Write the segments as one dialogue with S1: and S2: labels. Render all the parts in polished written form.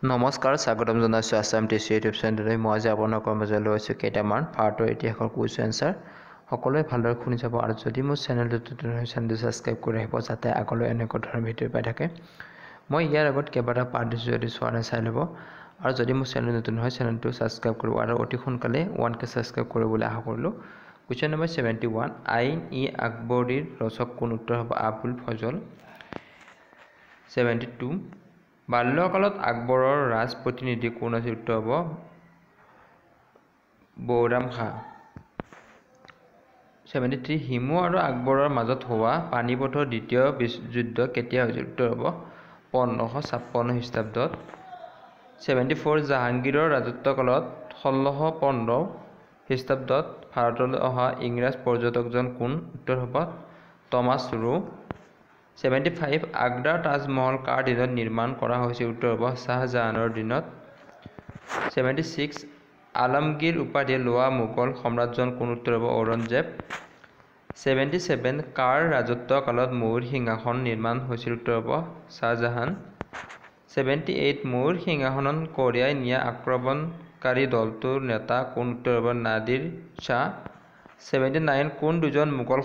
S1: নমস্কাৰ স্বাগতম জনাইছোঁ আছাম টিচি ইউটিউব চেনেললৈ। মই আজি আপোনালোকৰ মাজলৈ লৈছোঁ কেইটামান ভাৰতৰ ইতিহাসৰ কুৱেশ্যন এনচাৰ। সকলোৱে ভালদৰে শুনি যাব আৰু যদি মোৰ চেনেলটো চেনেলটো ছাবস্ক্ৰাইব কৰি ৰাখিব যাতে আগলৈ এনেকুৱা ধৰণৰ ভিডিঅ' পাই থাকে। মই ইয়াৰ আগত কেইবাটা পাৰ্ট দিছোঁ, যদি চোৱা নাই চাই ল'ব। আৰু যদি মোৰ চেনেল নতুন হয় চেনেলটো ছাবস্ক্ৰাইব কৰিব আৰু অতি সোনকালে 1K ছাবস্ক্ৰাইব কৰিবলৈ আশা কৰিলোঁ। কুৱেশ্যন নম্বৰ 71, আইন-ই-আকবৰীৰ ৰচক কোন? উত্তৰ হ'ব আবুল ফজল। 72, বাল্যকালত আকবৰৰ ৰাজ প্ৰতিনিধি কোন আছিল? উত্তৰ হ'ব বৈৰাম খাঁ। 73, হিমু আৰু আকবৰৰ মাজত হোৱা পানিপথৰ দ্বিতীয় যুদ্ধ কেতিয়া হৈছিল? উত্তৰ হ'ব 1556 খ্ৰীষ্টাব্দত। 74, জাহাংগীৰৰ ৰাজত্বকালত 1615 খ্ৰীষ্টাব্দত ভাৰতলৈ অহা ইংৰাজ পৰ্যটকজন কোন? উত্তৰ হ'ব টমাছ ৰো। 75, আগ্ৰাৰ তাজমহল কাৰ দিনত নিৰ্মাণ কৰা হৈছিল? উত্তৰ হ'ব শ্বাহজাহানৰ দিনত। 76, আলমগীৰ উপাধি লোৱা মোগল সম্ৰাটজন কোন? উত্তৰ হ'ব ঔৰংজেব। 77, কাৰ ৰাজত্ব কালত ময়ূৰ সিংহাসন নিৰ্মাণ হৈছিল? উত্তৰ হ'ব শ্বাহজাহান। 78, ময়ূৰ সিংহাসন কঢ়িয়াই নিয়া আক্ৰমণকাৰী দলটোৰ নেতা কোন? উত্তৰ হ'ব নাদিৰ শ্বাহ। 79, কোন দুজন মোগল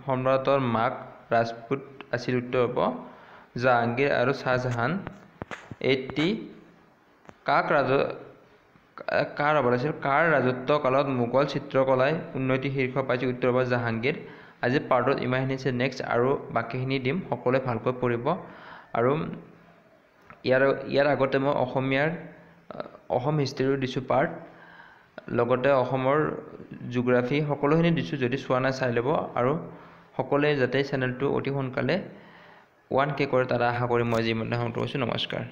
S1: সম্ৰাটৰ মাক ৰাজপুত আছিল? উত্তৰ হ'ব জাহাংগীৰ আৰু শ্বাহজাহান। 80, কাৰ ৰাজত্ব কালত মোগল চিত্ৰকলাই উন্নতি শীৰ্ষ পাইছিল? উত্তৰ হ'ব জাহাংগীৰ। আজি পাৰ্টত ইমানখিনি আছে, নেক্সট আৰু বাকীখিনি দিম, সকলোৱে ভালকৈ পঢ়িব। আৰু ইয়াৰ আগতে মই অসম হিষ্ট্ৰীৰো দিছোঁ পাৰ্ট, লগতে অসমৰ জিঅ'গ্ৰাফী সকলোখিনি দিছোঁ, যদি চোৱা নাই চাই ল'ব। আৰু সকলোৱে যাতে চেনেলটো অতি সোনকালে 1K কৰে তাৰ আশা কৰি মই যিমানে সংগ্ৰহ কৰিছোঁ। নমস্কাৰ।